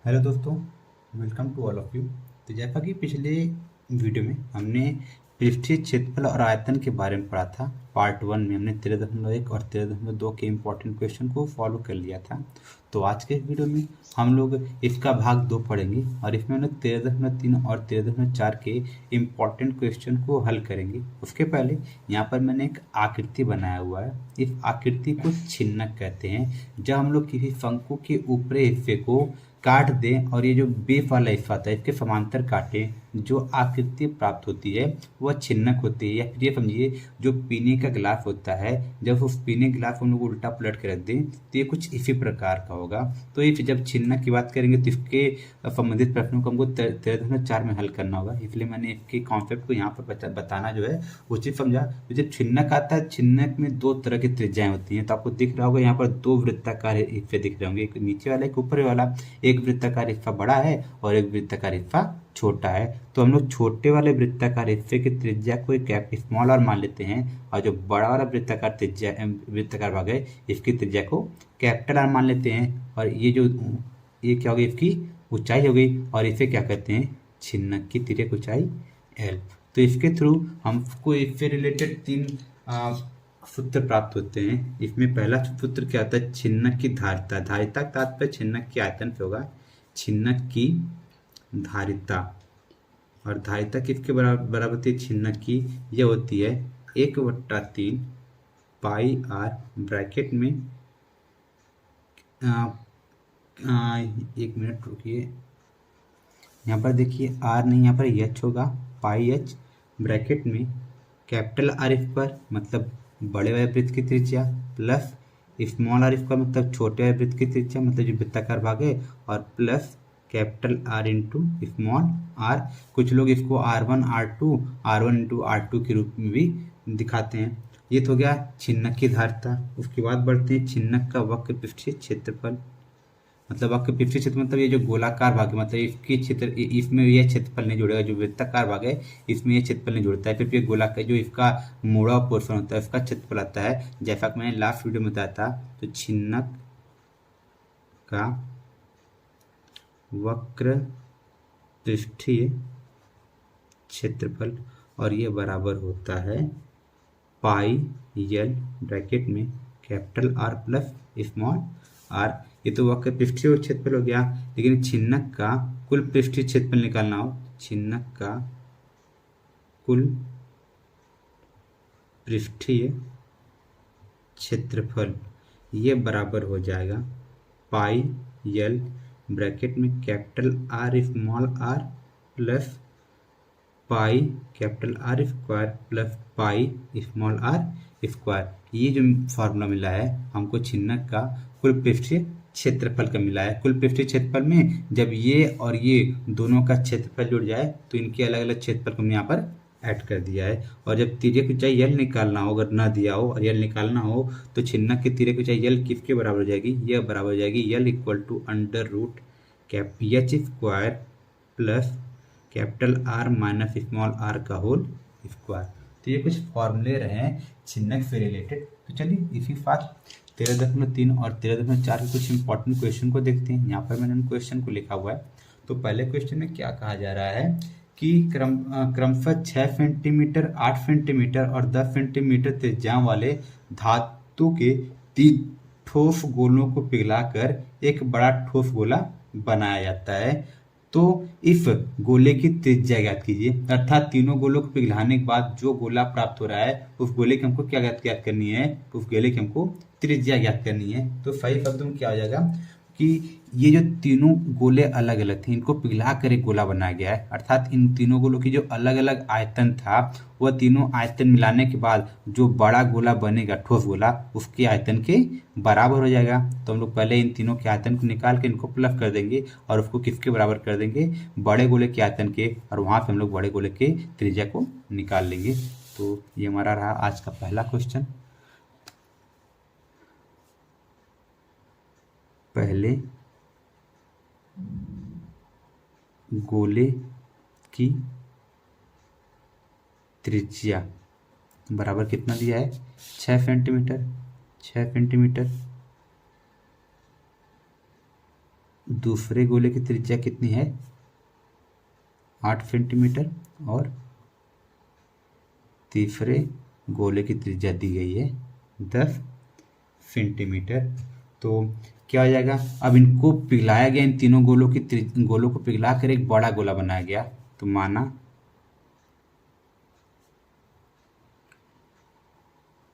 Hello दोस्तों, welcome to all of you. तो जैसा कि पिछले वीडियो में हमने पृष्ठीय क्षेत्रफल और आयतन के बारे में पढ़ा था। पार्ट 1 में हमने 13.1 और 13.2 के इम्पोर्टेंट क्वेश्चन को फॉलो कर लिया था। तो आज के वीडियो में हम लोग इसका भाग 2 पढ़ेंगे और इसमें हम लोग 13.3 और 13.4 के इम्पोर्टेंट क्वेश्चन को हल करेंगे। उसके पहले यहाँ पर मैंने एक आकृति बनाया हुआ है। इस आकृति को छिन्नक कहते हैं। जब हम लोग किसी शंकु के ऊपरी हिस्से को काट दें और ये जो बेस वाला हिस्सा था इसके समांतर काटें, जो आकृति प्राप्त होती है वह छिन्नक होती है। या फिर ये समझिए, जो पीने का गिलास होता है, जब उस पीने गिलास को हम लोग उल्टा पलट के रख दें तो ये कुछ इसी प्रकार का होगा। तो ये जब छिन्नक की बात करेंगे तो इसके संबंधित प्रश्नों को हमको 13.4 में हल करना होगा। इसलिए मैंने इसके कॉन्सेप्ट को यहाँ पर बताना जो है उचित समझा। तो जब छिन्नक आता है, छिन्नक में दो तरह की त्रिज्याएं होती हैं। तो आपको दिख रहा होगा यहाँ पर दो वृत्ताकार हिस्से दिख रहे होंगे, एक नीचे वाला एक ऊपर वाला। एक वृत्ताकार हिस्सा बड़ा है और एक वृत्ताकार हिस्सा छोटा है। तो हम लोग छोटे वाले वृत्ताकार हिस्से की त्रिज्या को एक स्मॉल आर मान लेते हैं और जो बड़ा वाला वृत्ताकार भाग है इसकी त्रिज्या को कैपिटल आर मान लेते हैं। और ये क्या होगी, इसकी ऊंचाई हो गई और इसे क्या कहते हैं, छिन्नक की तिर्यक ऊंचाई एल। तो इसके थ्रू हमको इससे रिलेटेड तीन सूत्र प्राप्त होते हैं। इसमें पहला सूत्र क्या होता है, छिन्नक की धारिता। धारिता का तात्पर्य छिन्नक के आयतन से होगा। छिन्नक की धारिता, और धारिता किसके बराबर होती है छिन्नक की, यह होती है 1/3 पाई आर ब्रैकेट में एक मिनट रुकिए, यहाँ पर देखिए आर नहीं, यहाँ पर एच होगा, पाई एच ब्रैकेट में कैपिटल आर स्क्वायर मतलब बड़े वाले वृत्त की त्रिज्या प्लस स्मॉल आर स्क्वायर मतलब छोटे वाले वृत्त की त्रिज्या मतलब जो वृत्ताकार भाग है, और plus capital R into small R. कुछ लोग इसको R one into R two के रूप में भी दिखाते हैं। ये तो हो गया छिन्नक की धारिता। उसके बाद बढ़ते हैं छिन्नक का वक्र पृष्ठीय क्षेत्रफल। मतलब वक्र पृष्ठीय क्षेत्र मतलब ये जो गोलाकार भाग है, मतलब इसके क्षेत्र इसमें यह क्षेत्रफल नहीं जुड़ेगा। जो वृत्ताकार भाग है इसमें यह क्षेत्रफल नहीं जुड़ता है। फिर ये गोलाकार जो इसका मोड़ा पोर्शन होता है उसका क्षेत्रफल आता है। जैसा कि मैंने लास्ट वीडियो में बताया था, तो छिन्नक का वक्र पृष्ठीय क्षेत्रफल और ये बराबर होता है पाई एल ब्रैकेट में capital R plus small R. ये तो वक्र पृष्ठीय क्षेत्रफल हो गया। लेकिन छिन्नक का कुल पृष्ठीय क्षेत्रफल निकालना हो, छिन्नक का कुल पृष्ठीय क्षेत्रफल ये बराबर हो जाएगा पाई एल ब्रैकेट में capital R small R plus pi capital R square plus pi small R square. ये जो फॉर्मूला मिला है हमको छिन्नक का कुल पृष्ठीय क्षेत्रफल का मिला है। कुल पृष्ठीय क्षेत्रफल में जब ये और ये दोनों का क्षेत्रफल जुड़ जाए तो इनके अलग अलग क्षेत्रफल को हमने यहाँ पर ऐड कर दिया है। और जब तिर्यक ऊंचाई यल निकालना हो, अगर ना दिया हो और यल निकालना हो, तो छिन्नक की तिर्यक ऊंचाई यल किसके बराबर हो जाएगी, यह बराबर हो जाएगी l equal to under root cap h square plus capital r minus small r का होल स्क्वायर। तो ये कुछ फॉर्मूले रहे हैं छिन्नक से रिलेटेड। तो चलिए इसी साथ 13.3 और 13.4 के कुछ इंपॉर्टेंट क्वेश्चन को देखते हैं। यहाँ पर मैंने उन क्वेश्चन को लिखा हुआ है। तो पहले क्वेश्चन में क्या कहा जा रहा है कि क्रमशः 6 सेंटीमीटर, 8 सेंटीमीटर और 10 सेंटीमीटर त्रिज्या वाले धातु के 3 ठोस गोलों को पिघलाकर एक बड़ा ठोस गोला बनाया जाता है। तो इस गोले की त्रिज्या ज्ञात कीजिए। अर्थात तीनों गोलों को पिघलाने के बाद जो गोला प्राप्त हो रहा है उस गोले की हमको क्या ज्ञात करनी है, उस गोले की हमको त्रिज्या ज्ञात करनी है। तो सही शब्दों में क्या हो जाएगा कि ये जो तीनों गोले अलग अलग थे इनको पिघला कर एक गोला बनाया गया है। अर्थात इन तीनों गोलों की जो अलग अलग आयतन था वह तीनों आयतन मिलाने के बाद जो बड़ा गोला बनेगा ठोस गोला उसके आयतन के बराबर हो जाएगा। तो हम लोग पहले इन तीनों के आयतन को निकाल के इनको प्लस कर देंगे और उसको किसके बराबर कर देंगे, बड़े गोले के आयतन के, और वहां से हम लोग बड़े गोले के त्रिज्या को निकाल लेंगे। तो ये हमारा रहा आज का पहला क्वेश्चन। पहले गोले की त्रिज्या बराबर कितना दिया है, 6 सेंटीमीटर। 6 सेंटीमीटर दूसरे गोले की त्रिज्या कितनी है 8 सेंटीमीटर और तीसरे गोले की त्रिज्या दी गई है 10 सेंटीमीटर। तो क्या हो जाएगा, अब इनको पिघलाया गया, इन तीनों गोलों को पिघला कर एक बड़ा गोला बनाया गया। तो माना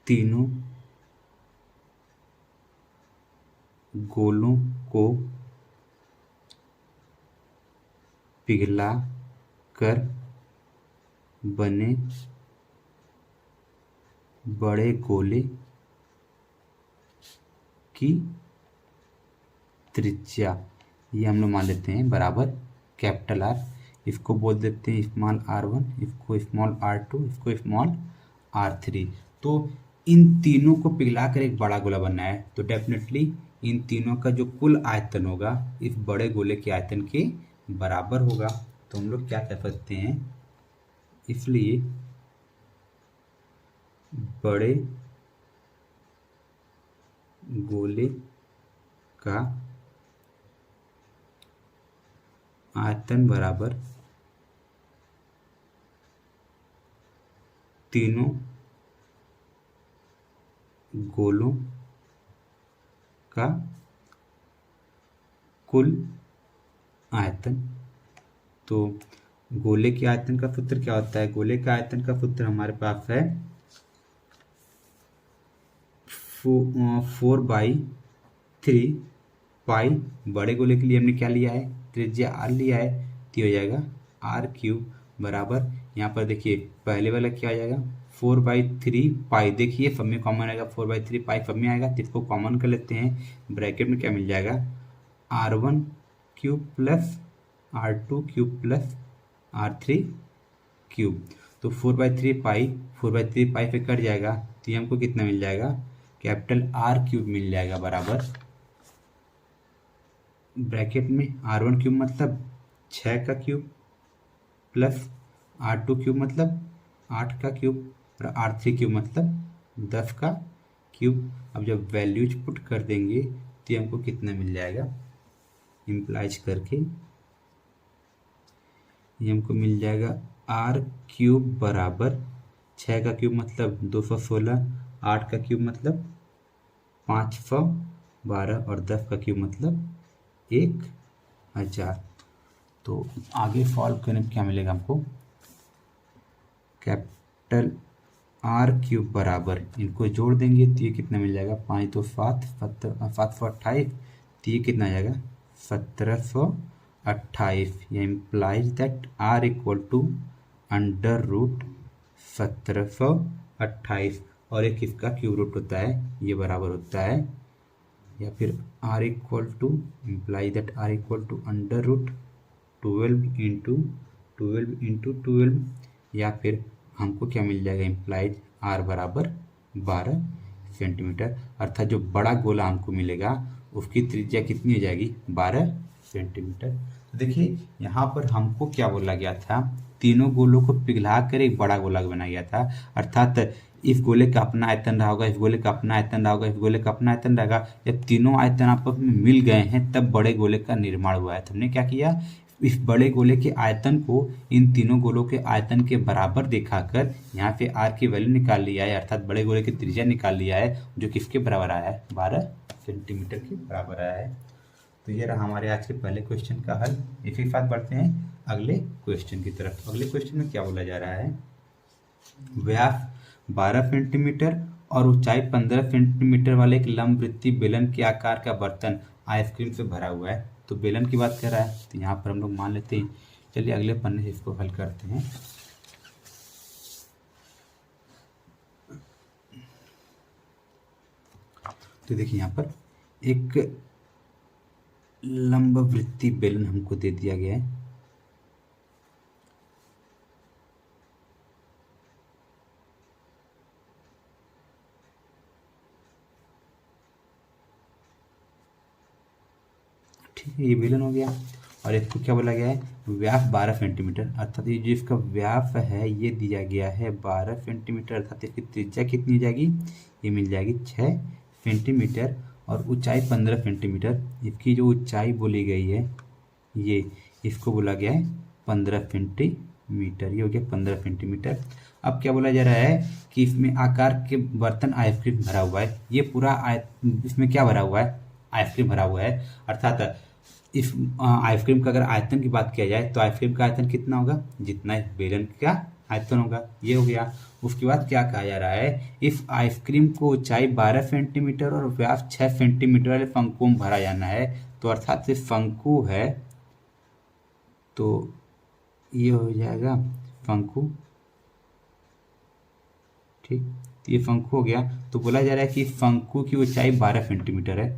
तीनों गोलों को पिघला कर बने बड़े गोले की त्रिज्या ये हम लोग मान लेते हैं बराबर कैपिटल आर। इसको बोल देते हैं स्मॉल r1, इसको स्मॉल r2, इसको स्मॉल r3। तो इन तीनों को पिघला कर एक बड़ा गोला बनना है, तो डेफिनेटली इन तीनों का जो कुल आयतन होगा इस बड़े गोले के आयतन के बराबर होगा। तो हम लोग क्या कह सकते हैं, इसलिए बड़े गोले का आयतन बराबर तीनों गोलों का कुल आयतन। तो गोले के आयतन का सूत्र क्या होता है, गोले का आयतन का सूत्र हमारे पास है 4/3 पाई, बड़े गोले के लिए हमने क्या लिया है त्रिज्या r लिया है, तो हो जाएगा r³ बराबर, यहाँ पर देखिए पहले वाला क्या हो जाएगा 4/3 पाई, देखिए सब में कॉमन आएगा, 4/3 पाई सब में आएगा, तो इसको कॉमन कर लेते हैं। ब्रैकेट में क्या मिल जाएगा r1³ plus r2³ plus r3³। तो 4/3 पाई 4/3 पाई पे कट जाएगा, तो ये हमको कितना मिल जाएगा कैपिटल r³ मिल जाएगा बराबर, ब्रैकेट में r1³ मतलब 6 का क्यूब प्लस r2³ मतलब 8 का क्यूब और r3³ मतलब 10 का क्यूब। अब जब वैल्यूज पुट कर देंगे तो ये हमको कितना मिल जाएगा, इम्प्लाइज करके ये हमको मिल जाएगा r³ बराबर 6 का क्यूब मतलब 216, 8 का क्यूब मतलब 512 और 10 का क्यूब मतलब 1000। तो आगे सॉल्व करने में क्या मिलेगा हमको, कैपिटल r³ बराबर इनको जोड़ देंगे तो ये कितना मिल जाएगा 5 2 7 728, तो ये कितना आ जाएगा 1728। ये implies that r equal to under root 1728 और एक इसका क्यूब रूट होता है, ये बराबर होता है, या फिर r equal to implies that r equal to under root 12 into 12, या फिर हमको क्या मिल जाएगा इम्प्लाइड r बराबर 12 सेंटीमीटर, अर्थात जो बड़ा गोला हमको मिलेगा उसकी त्रिज्या कितनी हो जाएगी 12 सेंटीमीटर। तो देखिए यहाँ पर हमको क्या बोला गया था, तीनों गोलों को पिघला कर एक बड़ा गोला बनाया गया था, अर्थात इस गोले का अपना आयतन रहा होगा, इस गोले का अपना आयतन रहा होगा, इस गोले का अपना आयतन रहेगा। जब तीनों आयतन आपस में मिल गए हैं तब बड़े गोले का निर्माण हुआ है। तो हमने क्या किया, इस बड़े गोले के आयतन को इन तीनों गोलों के आयतन के बराबर दिखाकर यहाँ पे r की वैल्यू निकाल लिया है, अर्थात बड़े गोले की त्रिज्या निकाल लिया है, जो किसके बराबर आया है 12 सेंटीमीटर के बराबर आया है। तो ये रहा हमारे आज के पहले क्वेश्चन का हल। इसी के साथ बढ़ते हैं अगले क्वेश्चन की तरफ। अगले क्वेश्चन में क्या बोला जा रहा है, व्यास 12 सेंटीमीटर और ऊंचाई 15 सेंटीमीटर वाले एक लंबवृत्तीय बेलन के आकार का बर्तन आइसक्रीम से भरा हुआ है। तो बेलन की बात कर रहा है, तो यहाँ पर हम लोग मान लेते हैं। चलिए अगले पन्ने से इसको हल करते हैं। तो देखिए यहाँ पर एक लंबवृत्तीय बेलन हमको दे दिया गया है, ये बेलन हो गया, और इसको क्या बोला गया है व्यास 12 सेंटीमीटर, अर्थात ये जो इसका व्यास है ये दिया गया है 12 सेंटीमीटर, अर्थात इसकी त्रिज्या कितनी हो जाएगी, ये मिल जाएगी 6 सेंटीमीटर। और ऊंचाई 15 सेंटीमीटर। इसकी जो ऊंचाई बोली गई है ये, इसको बोला गया है 15 सेंटीमीटर। ये हो गया 15 सेंटीमीटर। अब क्या बोला जा रहा है कि इसमें आकार के बर्तन आइसक्रीम भरा हुआ है। ये पूरा इसमें क्या भरा हुआ है, आइसक्रीम भरा हुआ है। अर्थात इस आइसक्रीम का अगर आयतन की बात किया जाए तो आइसक्रीम का आयतन कितना होगा, जितना इस बेलन का आयतन होगा। ये हो गया। उसके बाद क्या कहा जा रहा है, इस आइसक्रीम को ऊंचाई 12 सेंटीमीटर और व्यास 6 सेंटीमीटर वाले फंकों में भरा जाना है। तो अर्थात ये फंकु है, तो ये हो जाएगा फंकु। ठीक, तो ये फंकु हो गया। तो बोला जा रहा है कि फंकु की ऊंचाई 12 सेंटीमीटर है।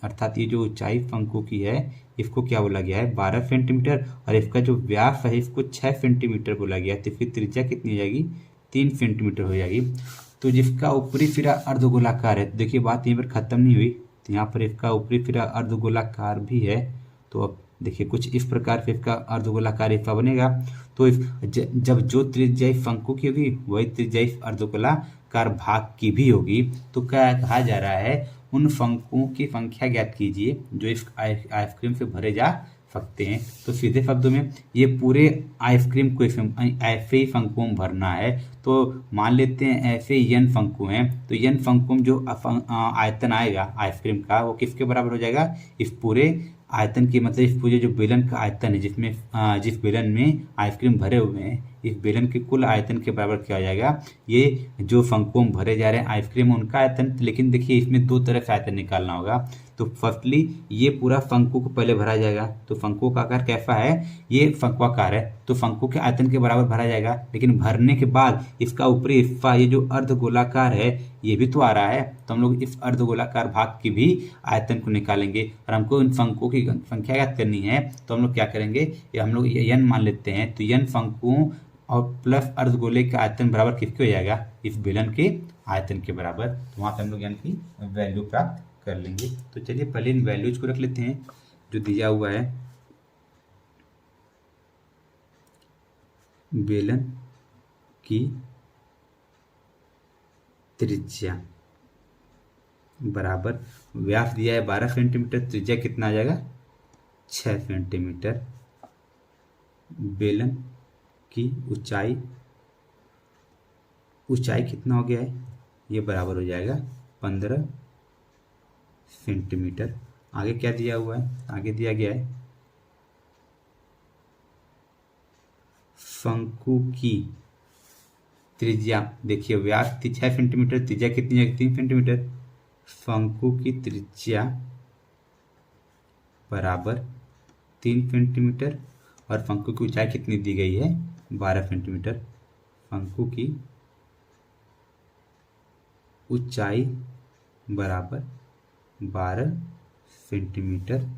अर्थात ये जो ऊंचाई फंकु की है इसको क्या बोला गया है, 12 सेंटीमीटर। और इसका जो व्यास है इसको 6 सेंटीमीटर बोला गया है। तो इसकी त्रिज्या कितनी हो जाएगी, 3 सेंटीमीटर हो जाएगी। तो जिसका ऊपरी सिरा अर्धगोलाकार है, देखिए बात यहीं पर खत्म नहीं हुई। तो यहाँ पर इसका ऊपरी सिरा अर्धगोलाकार भी है। तो अब देखिए कुछ इस प्रकार से इसका अर्धगोलाकार हिस्सा बनेगा। तो जब जो त्रिज्या फंकु की होगी वही त्रिज्या अर्धगोलाकार भाग की भी होगी। तो क्या कहा जा रहा है, उन फंकों की संख्या ज्ञात कीजिए जो इस आइसक्रीम से भरे जा सकते हैं। तो सीधे शब्दों में ये पूरे आइसक्रीम को ऐसे ही फंकों में भरना है। तो मान लेते हैं ऐसे n फंकु हैं, तो n फंकु में जो आयतन आएगा आइसक्रीम का वो किसके बराबर हो जाएगा, इस पूरे आयतन की, मतलब इस पूरे जो बेलन का आयतन है जिसमें जिस बेलन में आइसक्रीम भरे हुए हैं, इस बेलन के कुल आयतन के बराबर क्या हो जाएगा। ये जो फंकों में भरे जा रहे हैं आइसक्रीम उनका आयतन। लेकिन देखिए इसमें दो तरह से आयतन निकालना होगा। तो फर्स्टली ये पूरा फंकु को पहले भरा जाएगा। तो फंकु का आकार कैसा है, ये फंक्वाकार है, तो फंकु के आयतन के बराबर भरा जाएगा। लेकिन भरने के बाद इसका ऊपरी हिस्सा ये जो अर्धगोलाकार है ये भी तो आ रहा है। तो हम लोग इस अर्धगोलाकार भाग की भी आयतन को निकालेंगे। और हमको इन फंकों की संख्या याद करनी है। तो हम लोग क्या करेंगे, ये हम लोग n मान लेते हैं। तो n फंकु और प्लस अर्धगोले का आयतन बराबर किसके हो जाएगा, इस बेलन के आयतन के बराबर। तो वहाँ से हम लोग n की वैल्यू प्राप्त कर लेंगे। तो चलिए पहले इन वैल्यूज को रख लेते हैं जो दिया हुआ है। बेलन की त्रिज्या बराबर, व्यास दिया है 12 सेंटीमीटर, त्रिज्या कितना आ जाएगा 6 सेंटीमीटर। बेलन की ऊंचाई कितना हो गया है, ये बराबर हो जाएगा 15 सेंटीमीटर। आगे क्या दिया हुआ है, आगे दिया गया है शंकु की त्रिज्या। देखिए व्यास थी 6 सेंटीमीटर, त्रिज्या कितनी है 3 सेंटीमीटर। शंकु की त्रिज्या बराबर 3 सेंटीमीटर और शंकु की ऊंचाई कितनी दी गई है 12 सेंटीमीटर। शंकु की ऊंचाई बराबर 12 सेंटीमीटर।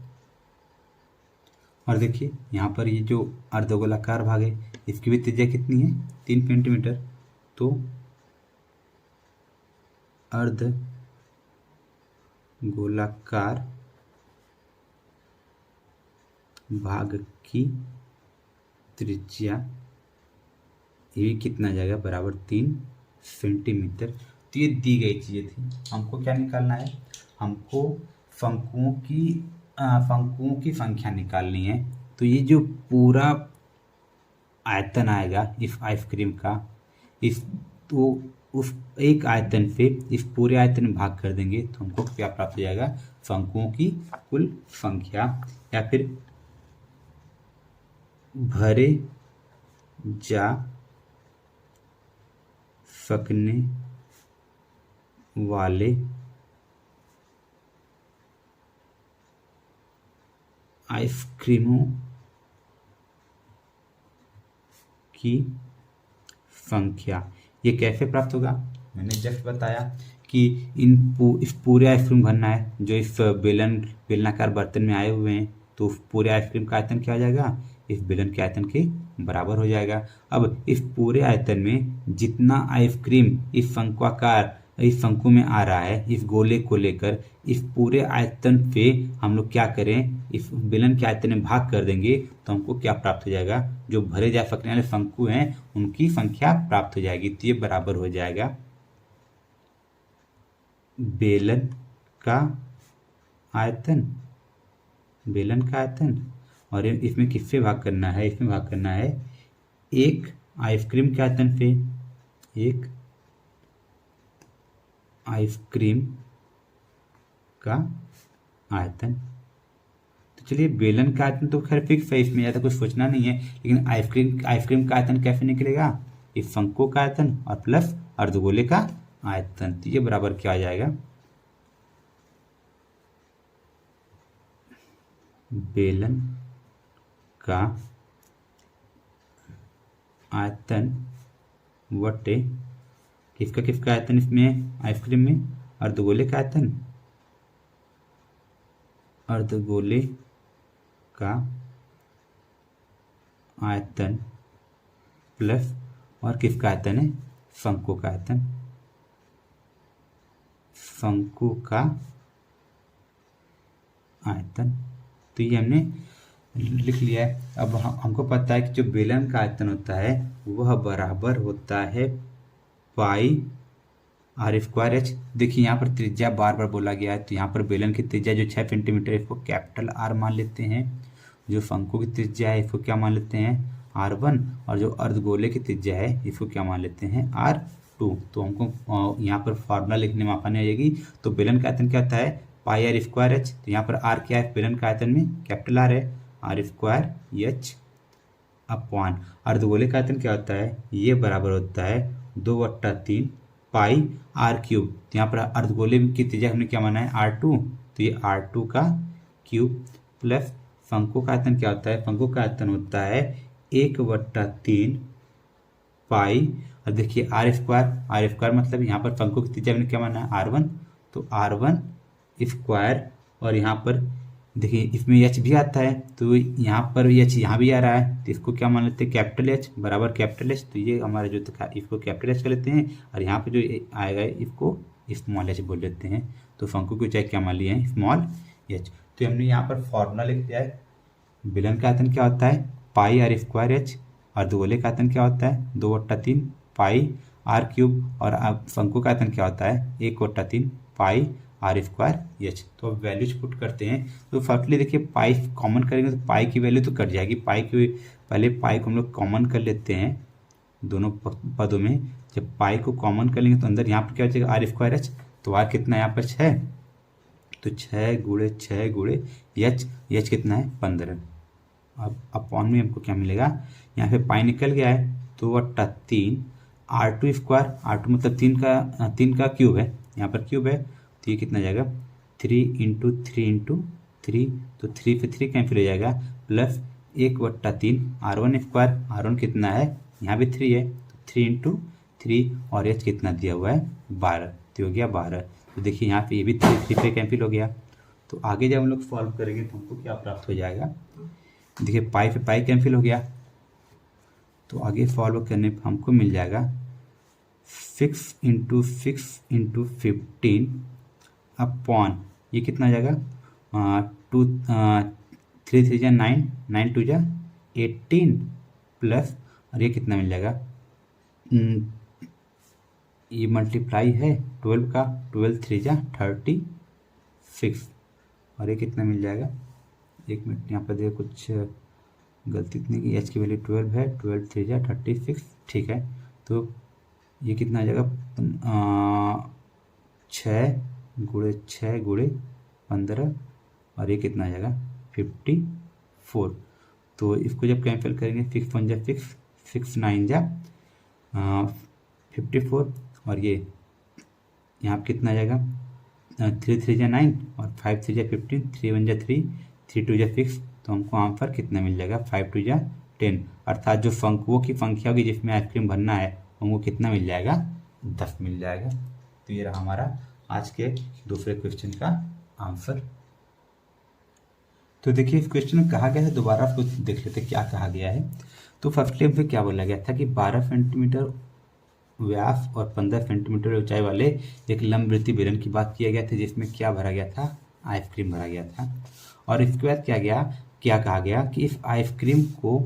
और देखिए यहाँ पर ये जो अर्धगोलाकार भाग है इसकी भी त्रिज्या कितनी है 3 सेंटीमीटर। तो अर्धगोलाकार भाग की त्रिज्या ये कितना जाएगा बराबर 3 सेंटीमीटर। तो ये दी गई चीज़ें थी। हमको क्या निकालना है, हमको फंकुओं की संख्या निकालनी है। तो ये जो पूरा आयतन आएगा इस आइसक्रीम का, इस तो उस एक आयतन से इस पूरे आयतन में भाग कर देंगे तो हमको क्या प्राप्त हो जाएगा, फंकुओं की कुल संख्या। या फिर भरे जा सकने वाले आइसक्रीमों की संख्या। ये कैसे प्राप्त होगा, मैंने जस्ट बताया कि इस पूरे आइसक्रीम भरना है जो इस बेलनाकार बर्तन में आए हुए हैं। तो पूरे आइसक्रीम का आयतन क्या हो जाएगा, इस बेलन के आयतन के बराबर हो जाएगा। अब इस पूरे आयतन में जितना आइसक्रीम इस शंकु में आ रहा है, इस गोले को लेकर इस पूरे आयतन पे हम लोग क्या करें, इस बेलन के आयतन में भाग कर देंगे तो हमको क्या प्राप्त हो जाएगा, जो भरे जा सकने वाले शंकु हैं उनकी संख्या प्राप्त हो जाएगी। तो ये बराबर हो जाएगा बेलन का आयतन, बेलन का आयतन, और इसमें किससे भाग करना है, इसमें भाग करना है एक आइसक्रीम के आयतन पे, एक आइसक्रीम का आयतन। तो चलिए बेलन का आयतन तो खैर फिक्स है, इसमें ज़्यादा कुछ सोचना नहीं है, लेकिन आइसक्रीम का आयतन कैसे निकलेगा, इस शंकु का आयतन और प्लस अर्धगोले का आयतन। तो ये बराबर क्या आ जाएगा, बेलन का आयतन वटे किसका आयतन, इसमें आइसक्रीम में अर्धगोले का आयतन, अर्धगोले का आयतन प्लस और किसका आयतन है, शंकु का आयतन, शंकु का आयतन। तो ये हमने लिख लिया है। अब हमको पता है कि जो बेलन का आयतन होता है वह बराबर होता है पाई आर स्क्वायर एच। देखिए यहाँ पर त्रिज्या बार बार बोला गया है, तो यहाँ पर बेलन की त्रिज्या जो 6 सेंटीमीटर है इसको कैपिटल आर मान लेते हैं, जो शंकु की त्रिज्या है इसको क्या मान लेते हैं R1, और जो अर्धगोले की त्रिज्या है इसको क्या मान लेते हैं R2। तो हमको यहाँ पर फार्मूला लिखने में आसानी आ जाएगी। तो बेलन का आयतन क्या होता है पाई आर स्क्वायर एच, तो यहाँ पर आर क्या है, बेलन का आयतन में कैपिटल आर है, आर स्क्वायर एच अपॉन अर्धगोले का आयतन क्या होता है, ये बराबर होता है 2/3 पाई आर क्यूब। तो यहाँ पर अर्धगोले की त्रिज्या हमने क्या माना है R2, तो ये R2 का क्यूब प्लस शंकु का आयतन क्या होता है, शंकु का आयतन होता है 1/3 पाई, और देखिए आर स्क्वायर मतलब यहाँ पर शंकु की त्रिज्या हमने क्या माना है R1, तो R1 स्क्वायर, और यहाँ पर देखिए इसमें एच भी आता है, तो यहाँ पर एच यहाँ भी आ रहा है, तो इसको क्या मान लेते हैं कैपिटल एच बराबर कैपिटल एच। तो ये हमारा जो था इसको कैपिटल एच कर लेते हैं, और यहाँ पे जो आएगा इसको स्मॉल एच बोल लेते हैं। तो शंकु की ऊंचाई क्या मान लिए हैं स्मॉल एच। तो हमने यहाँ पर फॉर्मूला लिख दिया है, बेलन का आयतन क्या होता है पाई आर स्क्वायर एच, अर्धगोले का आयतन क्या होता है 2/3 पाई आर क्यूब, और अब शंकु का आयतन क्या होता है 1/3 पाई आर स्क्वायर एच। तो अब वैल्यूज पुट करते हैं। तो फर्स्टली देखिए पाई कॉमन करेंगे तो पाई की वैल्यू तो कट जाएगी, पाई की पहले पाई को हम लोग कॉमन कर लेते हैं दोनों पदों में। जब पाई को कॉमन कर लेंगे तो अंदर यहाँ पर क्या बचेगा आर स्क्वायर एच, तो आर कितना है यहाँ पर 6, तो 6 गुणे एच कितना है 15। अब अपॉन में हमको क्या मिलेगा, यहाँ पे पाई निकल गया है 2/3 R2 स्क्वायर, R2 मतलब 3 का क्यूब है, यहाँ पर क्यूब है, तो ये कितना जाएगा 3 × 3 × 3, तो 3 से 3 कैंसिल हो जाएगा, प्लस 1/3 R1 स्क्वायर, R1 कितना है यहाँ भी 3 है, तो 3 × 3, और एच कितना दिया हुआ है 12, तो हो गया 12। तो देखिए यहाँ पे ये भी 3 से कैंसिल हो गया। तो आगे जब हम लोग सॉल्व करेंगे तो हमको क्या प्राप्त हो जाएगा, देखिए पाई से पाई कैंसिल हो गया, तो आगे सॉल्व करने पर हमको मिल जाएगा 6 × 6 × 15 अपॉन ये कितना आ जाएगा 3 3 जा 9, 9 2 जा 18, प्लस और ये कितना मिल जाएगा ये मल्टीप्लाई है 12 का, 12 3 जा 36, और ये कितना मिल जाएगा, एक मिनट यहाँ पर देखो कुछ गलती इतनी की, एच की वैल्यू 12 है, 12 3 जा 36, ठीक है। तो ये कितना आ जाएगा 6 गुणे 15, और ये कितना आ जाएगा 54। तो इसको जब कैंसिल करेंगे 6 1 जा 6, 6 9 जा 54, और ये यहाँ पर कितना आ जाएगा 3 3 जा 9 और 5 3 जा 15, 3 1 जा 3, 3 2 जा 6, तो हमको आंसर कितना मिल जाएगा 5 2 जा 10, अर्थात जो शंकुओं की संख्या होगी जिसमें आइसक्रीम भरना है हमको कितना मिल जाएगा 10 मिल जाएगा। तो ये रहा हमारा आज के दूसरे क्वेश्चन का आंसर। तो देखिए इस क्वेश्चन में कहा गया है, दोबारा आपको देख लेते क्या कहा गया है। तो फर्स्ट में क्या बोला गया था कि 12 सेंटीमीटर व्यास और 15 सेंटीमीटर ऊंचाई वाले एक लंबवृत्तीय बेलन की बात किया गया था, जिसमें क्या भरा गया था आइसक्रीम भरा गया था। और इसके बाद क्या कहा गया कि इस आइसक्रीम को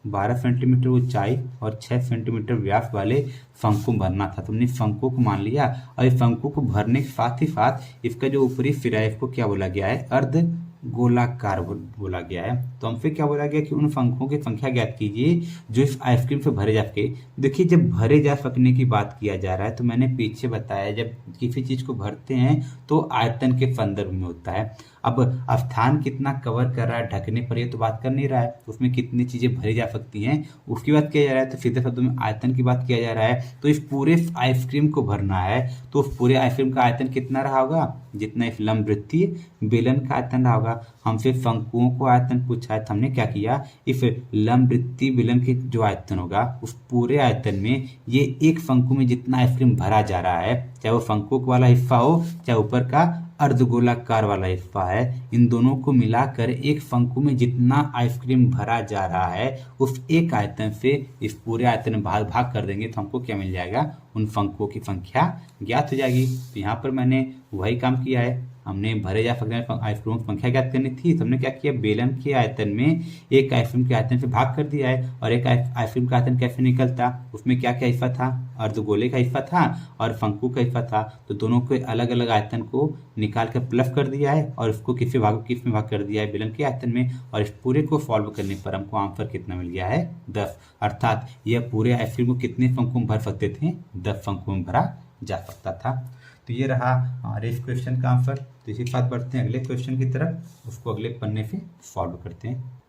12 सेंटीमीटर ऊंचाई और 6 सेंटीमीटर व्यास वाले शंकु भरना था। तुमने शंकु को मान लिया और इस शंकु को भरने के साथ ही साथ इसका जो ऊपरी सिरा है इसको क्या बोला गया है, अर्ध गोलाकार बोला गया है। तो हमसे क्या बोला गया कि उन शंकुओं की संख्या ज्ञात कीजिए जो इस आइसक्रीम से भरे जा सके। देखिए जब भरे जा सकने की बात किया जा रहा है तो मैंने पीछे बताया जब किसी चीज को भरते हैं तो आयतन के संदर्भ में होता है। अब स्थान कितना कवर कर रहा है ढकने पर ये तो बात कर नहीं रहा है, उसमें कितनी चीजें भरी जा सकती हैं उसकी बात किया जा रहा है। तो सीधे शब्दों में आयतन की बात किया जा रहा है। तो इस पूरे आइसक्रीम को भरना है तो उस पूरे आइसक्रीम का आयतन कितना रहा होगा, जितना इस लंब वृत्तीय बेलन का आयतन रहा होगा। हमसे शंकुओं को आयतन पूछा है तो हमने क्या किया, इस लंब वृत्तीय बेलन के जो आयतन होगा उस पूरे आयतन में ये एक शंकु में जितना आइसक्रीम भरा जा रहा है, चाहे वो शंकु वाला हिस्सा हो चाहे ऊपर का अर्धगोलाकार वाला हिस्सा है, इन दोनों को मिलाकर एक शंकु में जितना आइसक्रीम भरा जा रहा है उस एक आयतन से इस पूरे आयतन में भाग कर देंगे तो हमको क्या मिल जाएगा, उन शंकुओं की संख्या ज्ञात हो जाएगी। तो यहाँ पर मैंने वही काम किया है, हमने भरे जा सकने आइसक्रीम की संख्या ज्ञात करनी थी तो हमने क्या किया, बेलन के आयतन में एक आइसक्रीम के आयतन से भाग कर दिया है। और एक आइसक्रीम का आयतन कैसे निकलता, उसमें क्या क्या हिस्सा था, अर्धगोले का हिस्सा था और शंकु का हिस्सा था। तो दोनों के अलग अलग आयतन को निकाल कर प्लस कर दिया है और उसको किस में भाग कर दिया है, बेलन के आयतन में। और इस पूरे को सॉल्व करने पर हमको आंसर कितना मिल गया है, 10। अर्थात यह पूरे आइसक्रीम को कितने शंकु में भर सकते थे, 10 शंकु में भरा जा सकता था। तो ये रहा हमारे इस क्वेश्चन का आंसर। तो इसी के साथ बढ़ते हैं अगले क्वेश्चन की तरफ, उसको अगले पन्ने से सॉल्व करते हैं।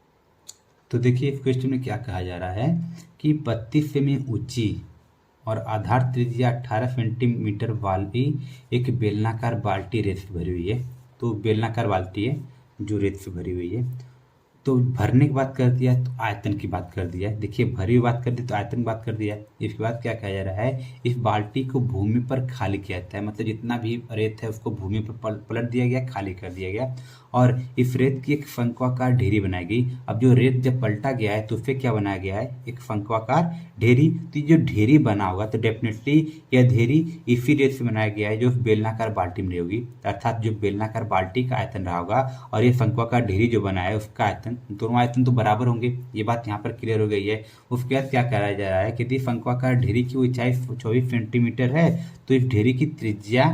तो देखिए इस क्वेश्चन में क्या कहा जा रहा है कि 32 सेमी ऊंची और आधार त्रिज्या 18 सेंटीमीटर वाली एक बेलनाकार बाल्टी रेत से भरी हुई है। तो बेलनाकार बाल्टी है जो रेत से भरी हुई है। तो भरने की बात कर दिया तो आयतन की बात कर दिया है। देखिए भरी हुई बात कर दी तो आयतन की बात कर दिया है। इसके बाद क्या कहा जा रहा है, इस बाल्टी को भूमि पर खाली किया जाता है, मतलब जितना भी रेत है उसको भूमि पर पलट दिया गया, खाली कर दिया गया और इस रेत की एक शंक्वाकार ढेरी बनाई गई। अब जो रेत जब पलटा गया है तो उससे क्या बनाया गया है, एक शंक्वाकार ढेरी। तो जो ढेरी बना होगा तो डेफिनेटली यह ढेरी इसी रेत से बनाया गया है जो बेलनाकार बाल्टी में होगी। अर्थात जो बेलनाकार बाल्टी का आयतन रहा होगा और ये शंक्वाकार ढेरी जो बना है उसका आयतन, दोनों आयतन तो बराबर होंगे, ये बात यहाँ पर क्लियर हो गई है। उसके बाद क्या कराया जा रहा है कि यदि शंक्वाकार ढेरी की ऊंचाई 24 सेंटीमीटर है तो इस ढेरी की त्रिज्या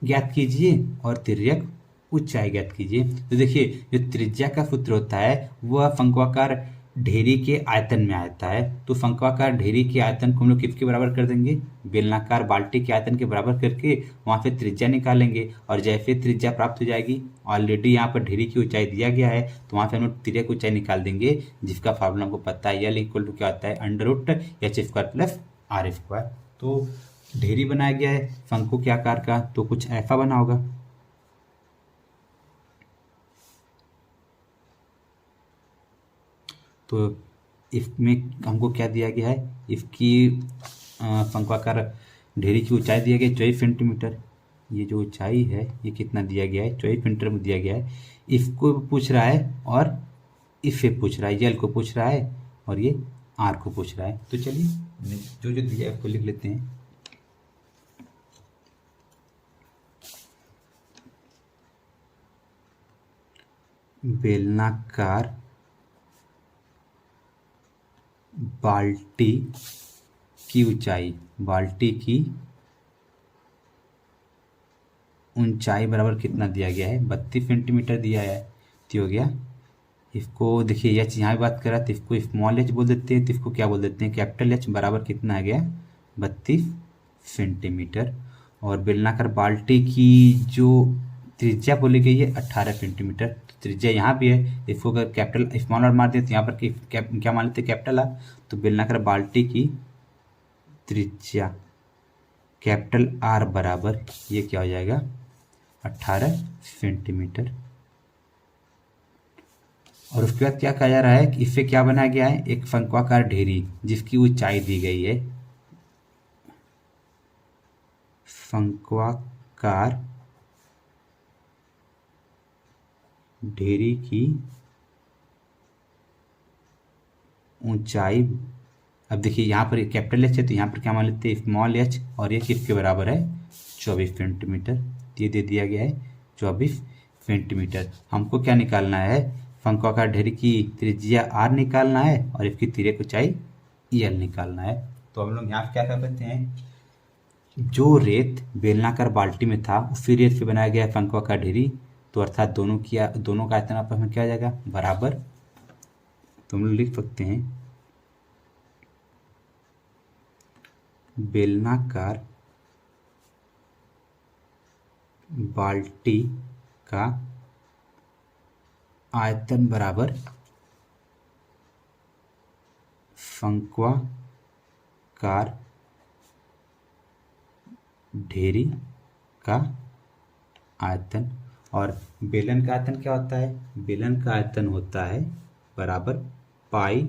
ज्ञात कीजिए और तिर्यक ऊंचाई ज्ञात कीजिए। तो देखिए जो त्रिज्या का सूत्र होता है वह शंक्वाकार ढेरी के आयतन में आता है। तो शंक्वाकार ढेरी के आयतन को हम लोग किसके बराबर कर देंगे, बेलनाकार बाल्टी के आयतन के बराबर करके वहां से त्रिज्या निकालेंगे और जैसे त्रिज्या प्राप्त हो जाएगी, ऑलरेडी यहाँ पर ढेरी की ऊंचाई दिया गया है तो वहां से हम लोग तिर्यक ऊंचाई निकाल देंगे, जिसका फॉर्मूला हमको पता है, यल इक्वल टू क्या होता है, √h² प्लस r²। तो ढेरी बनाया गया है शंकु के आकार का, तो कुछ ऐसा बना होगा। तो इसमें हमको क्या दिया गया है, इसकी शंक्वाकार ढेरी की ऊंचाई दिया गया है 24 सेंटीमीटर। ये जो ऊंचाई है ये कितना दिया गया है, 24 सेंटीमीटर में दिया गया है। इसको पूछ रहा है और इससे पूछ रहा है, यल को पूछ रहा है और ये आर को पूछ रहा है। तो चलिए जो जो दिया है उसको लिख लेते हैं। बेलनाकार बाल्टी की ऊंचाई, बाल्टी की ऊंचाई बराबर कितना दिया गया है, 32 सेंटीमीटर दिया है। तो हो गया, इसको देखिए एच यहाँ भी बात कर रहा है तो इसको स्मॉल एच बोल देते हैं, तो इसको क्या बोल देते हैं, कैपिटल एच बराबर कितना आ गया, 32 सेंटीमीटर। और बेलनाकार बाल्टी की जो त्रिज्या बोली गई है 18 सेंटीमीटर। तो त्रिज्या यहाँ भी है, इसको अगर कैपिटल स्मॉल आर मार दें तो यहाँ पर क्या मान लेते हैं, कैपिटल आर। तो बेलनाकार बाल्टी की त्रिज्या कैपिटल आर बराबर ये क्या हो जाएगा, 18 सेंटीमीटर। और उसके बाद क्या कहा जा रहा है कि इससे क्या बनाया गया है, एक शंक्वाकार ढेरी जिसकी ऊंचाई दी गई है, शंक्वाकार ढेरी की ऊंचाई। अब देखिए यहाँ पर कैपिटल एच है तो यहाँ पर क्या मान लेते हैं, स्मॉल एच, और ये किसके बराबर है, 24 सेंटीमीटर। ये दे दिया गया है 24 सेंटीमीटर। हमको क्या निकालना है फंक्वाकार ढेरी की त्रिज्या r निकालना है और इसकी तिर्यक ऊंचाई l निकालना है। तो हम लोग यहाँ क्या कर सकते हैं, जो रेत बेलनाकार बाल्टी में था उसी रेत से बनाया गया फंक्वाकार ढेरी, तो अर्थात दोनों का आयतन आपस में क्या हो जाएगा, बराबर। तो हम लोग लिख सकते हैं बेलनाकार बाल्टी का आयतन बराबर फंक्वाकार ढेरी का आयतन। और बेलन का आयतन क्या होता है, बेलन का आयतन होता है बराबर पाई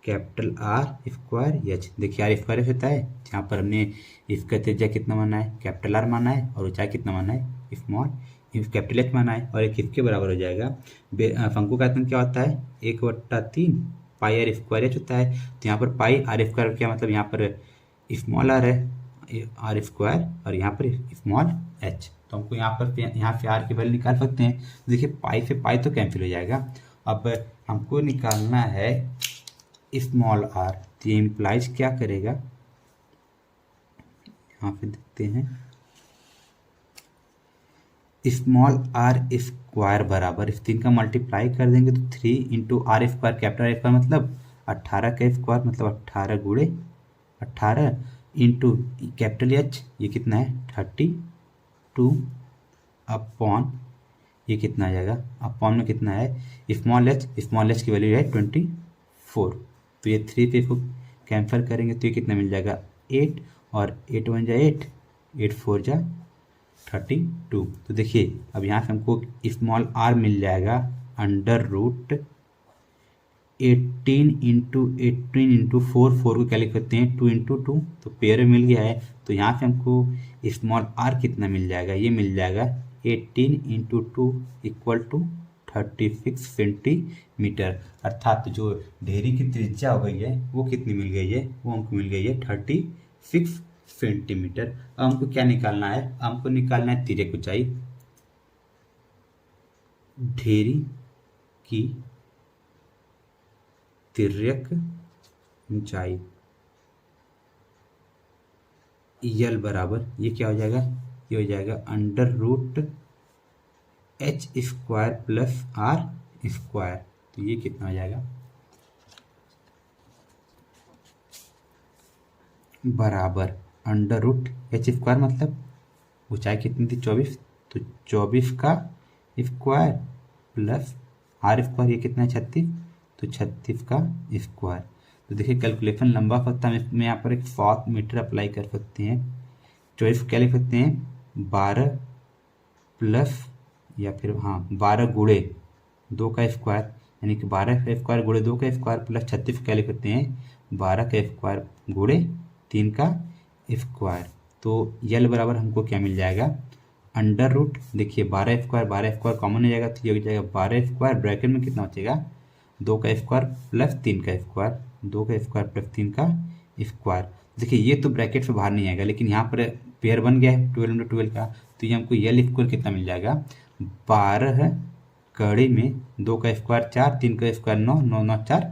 कैपिटल आर स्क्वायर एच। देखिए आर स्क्वायर होता है, जहाँ पर हमने इसका त्रिज्या कितना माना है, कैपिटल आर माना है, और ऊंचाई कितना माना है, स्मॉल कैपिटल एच माना है, और एक इसके बराबर हो जाएगा। फंक्वाकार का आयतन क्या होता है, 1/3 पाई आर स्क्वायर एच होता है। तो यहाँ पर पाई आर स्क्वायर क्या मतलब, यहाँ पर स्मॉल आर है आर स्क्वायर और यहाँ पर स्मॉल एच। तो हमको यहाँ से आर की वैल्यू निकाल सकते हैं। देखिए पाई से पाई तो कैंसिल हो जाएगा। अब हमको निकालना है स्मॉल आर, तो ये इम्प्लाइज क्या करेगा, यहाँ पे देखते हैं स्मॉल आर स्क्वायर बराबर इस 3 का मल्टीप्लाई कर देंगे तो 3 into R square, capital R square मतलब 18 का स्क्वायर मतलब 18 गुणे 18 इंटू कैपिटल एच ये कितना है 32 अपॉन ये कितना आ जाएगा, अपॉन में कितना है स्मॉल एच की वैल्यू है 24। तो ये 3 पे इसको कैंसिल करेंगे तो ये कितना मिल जाएगा 8 और 8 1 जा 8 8 4 जा 32। तो देखिए अब यहाँ से हमको स्मॉल आर मिल जाएगा अंडर रूट 18 इंटू 4 को क्या लिख सकते हैं 2 इंटू 2, तो पेयर में मिल गया है। तो यहाँ से हमको स्मॉल आर कितना मिल जाएगा, ये मिल जाएगा 18 इंटू 2 इक्वल टू 36 सेंटीमीटर। अर्थात जो ढेरी की त्रिज्या हो गई है वो कितनी मिल गई है, वो हमको मिल गई है 36 सेंटीमीटर। अब हमको क्या निकालना है, हमको निकालना है तिर्यक ऊंचाई, ढेरी की तिर्यक ऊंचाई यल बराबर ये क्या हो जाएगा, ये हो जाएगा under root H square plus R square. तो ये कितना हो जाएगा बराबर अंडर रूट एच स्क्वायर मतलब ऊंचाई कितनी थी 24, तो 24 का स्क्वायर प्लस आर स्क्वायर ये कितना है 36, तो 36 का स्क्वायर। तो देखिए कैलकुलेशन लंबा सकता है, इसमें यहाँ पर एक 7 मीटर अप्लाई कर सकते हैं। 24 क्या लिख सकते हैं 12 प्लस या फिर हाँ 12 गुणे 2 का स्क्वायर, यानी कि 12 का स्क्वायर गुणे 2 का स्क्वायर प्लस 36 क्या लिख सकते हैं 12 का स्क्वायर गुणे 3 का स्क्वायर। तो यल बराबर हमको क्या मिल जाएगा अंडर रूट, देखिए 12 स्क्वायर कॉमन हो जाएगा तो ये हो जाएगा 12 स्क्वायर ब्रैकेट में कितना बचेगा 2 का स्क्वायर प्लस 3 का स्क्वायर, 2 का स्क्वायर प्लस 3 का स्क्वायर। देखिए ये तो ब्रैकेट से बाहर नहीं आएगा, लेकिन यहाँ पर पेयर बन गया है 12 इंटू 12 का, तो ये हमको यल इक्वल कितना मिल जाएगा 12 कड़ी में 2 का स्क्वायर 4, 3 का स्क्वायर 9, 9 9 4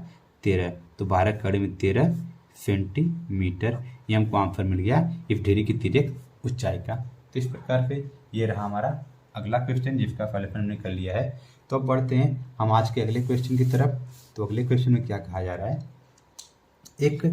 13, तो 12 कड़ी में 13 सेंटीमीटर। ये हमको आंसर मिल गया इस ढेरी की तिर्यक ऊंचाई का। तो इस प्रकार से ये रहा हमारा अगला क्वेश्चन जिसका सॉल्यूशन हमने कर लिया है। तो अब बढ़ते हैं हम आज के अगले क्वेश्चन की तरफ। तो अगले क्वेश्चन में क्या कहा जा रहा है, एक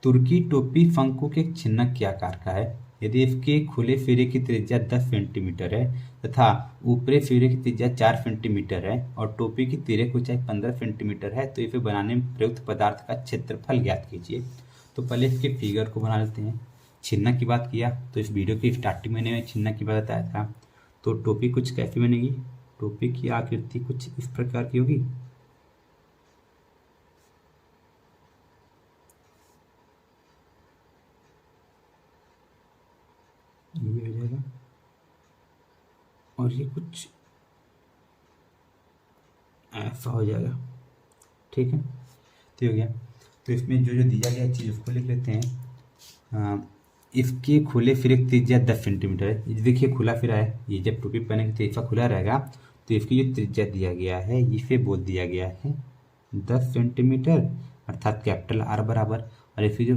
तुर्की टोपी शंकु के छिन्नक के आकार का है। यदि इसके खुले सिरे की त्रिज्या 10 सेंटीमीटर है तथा ऊपरी सिरे की त्रिज्या 4 सेंटीमीटर है और टोपी की तिर्यक ऊंचाई 15 सेंटीमीटर है, तो इसे बनाने में प्रयुक्त पदार्थ का क्षेत्रफल ज्ञात कीजिए। तो पहले इसके फिगर को बना लेते हैं। छिन्नक की बात किया तो इस वीडियो की स्टार्टिंग में मैंने छिन्नक की बात बताया था। तो टोपी कुछ कैसी बनेगी, टोपी की आकृति कुछ इस प्रकार की होगी। ये हो जाएगा और ये कुछ ऐसा हो जाएगा, ठीक है। तो हो गया। तो इसमें जो जो दिया गया चीज़ उसको लिख लेते हैं। इसके खुले फिरे की त्रिज्या 10 सेंटीमीटर है। देखिए खुला फिरा है, ये जब टोपी पहनेंगे तो ऐसा खुला रहेगा, तो इसकी जो त्रिज्या दिया गया है इसे बोल दिया गया है 10 सेंटीमीटर, अर्थात कैपिटल आर बराबर। और इसकी जो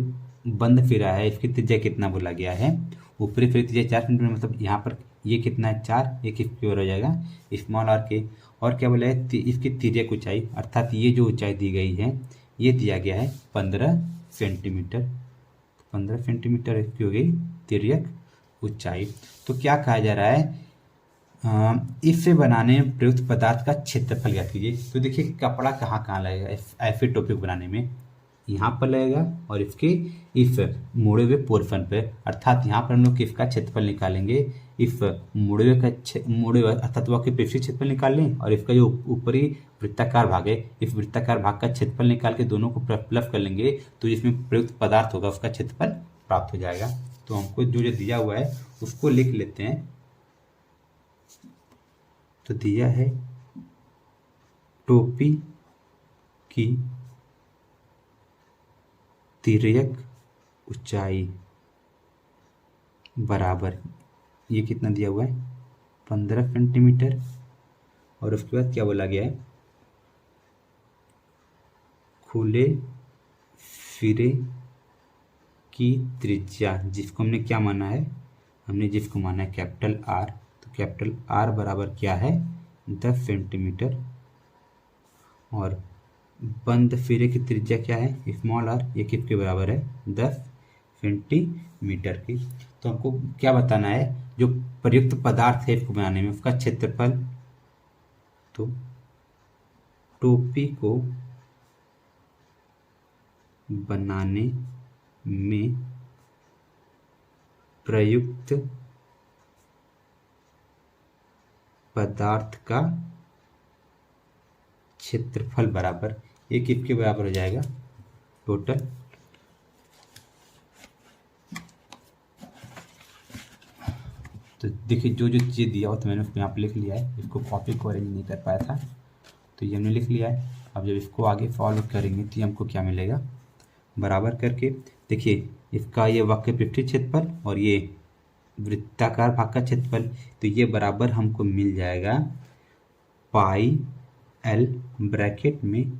बंद फिरा है इसकी त्रिज्या कितना बोला गया है, ऊपरी फिर त्रिज्या 4 सेंटीमीटर, मतलब यहाँ पर ये कितना है 4, ये किसकी ओर हो जाएगा स्मॉल आर के। और क्या बोला है इसकी तिर्यक ऊंचाई, अर्थात ये जो ऊंचाई दी गई है ये दिया गया है 15 सेंटीमीटर। 15 सेंटीमीटर इसकी हो गई तिर्यक ऊंचाई। तो क्या कहा जा रहा है, इसे बनाने में प्रयुक्त पदार्थ का क्षेत्रफल ज्ञात कीजिए। तो देखिए कपड़ा कहाँ कहाँ लगेगा ऐसे टॉपिक बनाने में, यहाँ पर लगेगा और इसके इस मुड़े हुए पोर्शन पे, अर्थात यहाँ पर हम लोग किसका क्षेत्रफल निकालेंगे, इस मुड़े हुए अर्थात वह के पृष्ठीय क्षेत्रफल निकाल लें और इसका जो ऊपरी वृत्ताकार भाग है इस वृत्ताकार भाग का क्षेत्रफल निकाल के दोनों को प्लस कर लेंगे तो जिसमें प्रयुक्त पदार्थ होगा उसका क्षेत्रफल प्राप्त हो जाएगा। तो हमको जो दिया हुआ है उसको लिख लेते हैं। तो दिया है टोपी की तिर्यक ऊंचाई बराबर, ये कितना दिया हुआ है 15 सेंटीमीटर। और उसके बाद क्या बोला गया है, खुले सिरे की त्रिज्या, जिसको हमने क्या माना है, हमने जिसको माना है कैपिटल आर, तो कैपिटल आर बराबर क्या है 10 सेंटीमीटर। और बंद सिरे की त्रिज्या क्या है स्मॉल आर, ये किसके बराबर है 10 सेंटीमीटर की। तो हमको क्या बताना है, जो प्रयुक्त पदार्थ है इसको बनाने में उसका क्षेत्रफल। तो टोपी को बनाने में प्रयुक्त पदार्थ का क्षेत्रफल बराबर, ये किसके बराबर हो जाएगा टोटल। तो देखिए जो चीज़ दिया हुआ तो मैंने उसको यहाँ पर लिख लिया है, इसको कॉपी को अरेंज नहीं कर पाया था तो ये हमने लिख लिया है। अब जब इसको आगे फॉलो करेंगे तो हमको क्या मिलेगा, बराबर करके देखिए इसका ये वक्र पृष्ठीय क्षेत्रफल और ये वृत्ताकार भाग का क्षेत्रफल, तो ये बराबर हमको मिल जाएगा पाई एल ब्रैकेट में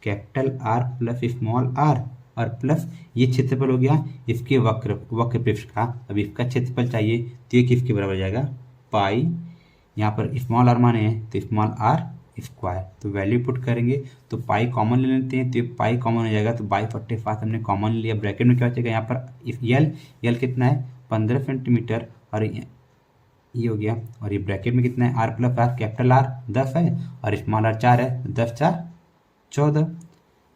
capital R plus small R और प्लस ये क्षेत्रफल हो गया इसके वक्र पृष्ठ का। अब इसका क्षेत्रफल चाहिए तो ये किसके बराबर हो जाएगा पाई, यहाँ पर स्मॉल आर माने हैं तो स्मॉल आर स्क्वायर। तो वैल्यू पुट करेंगे तो पाई कॉमन ले लेते हैं, तो ये पाई कॉमन हो जाएगा तो बाई 45 हमने कॉमन लिया। ब्रैकेट में क्या बचेगा, यहाँ पर यल कितना है 15 सेंटीमीटर और ये हो गया, और ये ब्रैकेट में कितना है R plus R, capital R 10 है और स्मॉल आर 4 है, 10 4 14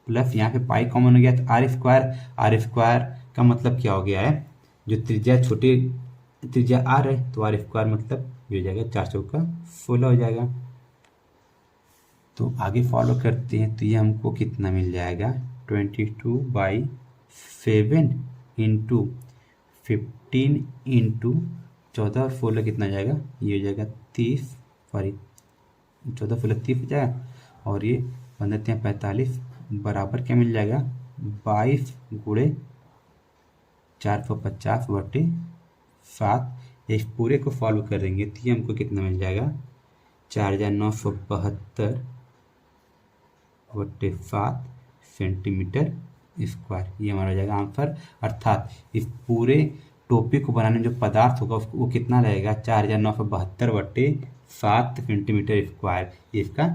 प्लस यहाँ पे पाई कॉमन हो गया तो आर स्क्वायर का मतलब क्या हो गया है, जो त्रिज्या छोटी त्रिज्या आर है तो आर स्क्वायर मतलब ये हो जाएगा 4 चौका 16 हो जाएगा। तो आगे फॉलो करते हैं तो ये हमको कितना मिल जाएगा 22/7 इंटू 15 इंटू 14 और 16 कितना जाएगा, ये हो जाएगा 30, सॉरी 14 16 30 हो जाएगा और ये 15 3 45 बराबर क्या मिल जाएगा 22 गुणे 450/7। इस पूरे को फॉलो करेंगे तो ये हमको कितना मिल जाएगा 4972/7 सेंटीमीटर स्क्वायर, ये हमारा हो जाएगा आंसर। अर्थात इस पूरे टोपी को बनाने में जो पदार्थ होगा उसको वो कितना रहेगा 4972/7 सेंटीमीटर स्क्वायर, ये इसका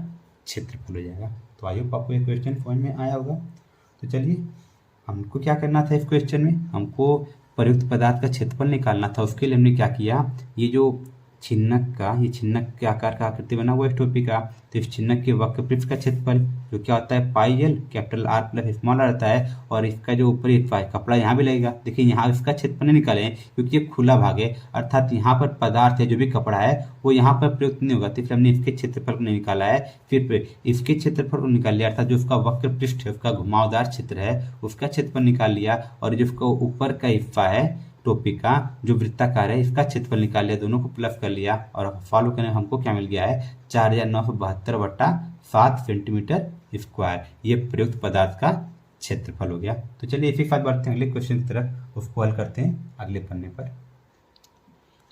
क्षेत्रफल हो जाएगा। तो आई होप आपको ये क्वेश्चन समझ में आया होगा। तो चलिए हमको क्या करना था इस क्वेश्चन में, हमको प्रयुक्त पदार्थ का क्षेत्रफल निकालना था। उसके लिए हमने क्या किया, ये जो छिन्नक के आकार का आकृति बना हुआ है टोपी का, तो इस छिन्नक के वक्र पृष्ठ का क्षेत्रफल जो क्या होता है pi L capital R plus small R रहता है, और इसका जो ऊपरी कपड़ा यहाँ भी लगेगा। देखिए यहाँ इसका क्षेत्रफल नहीं निकाले हैं क्योंकि ये खुला भाग है, अर्थात यहाँ पर पदार्थ है जो भी कपड़ा है वो यहाँ पर प्रयुक्त नहीं होगा, तो इसलिए हमने इसके क्षेत्रफल को नहीं निकाला है। फिर इसके क्षेत्रफल को निकाल लिया, अर्थात जो उसका वक्र पृष्ठ है उसका घुमावदार क्षेत्र है उसका क्षेत्रफल निकाल लिया, और जो उसका ऊपर का हिस्सा है टोपी का जो वृत्ताकार है इसका क्षेत्रफल निकाल लिया, दोनों को प्लस कर लिया और फॉलो करने में हमको क्या मिल गया है 4972/7 सेंटीमीटर स्क्वायर, ये प्रयुक्त पदार्थ का क्षेत्रफल हो गया। तो चलिए इसी के साथ बढ़ते हैं अगले क्वेश्चन की तरफ, उसको हल करते हैं अगले पन्ने पर।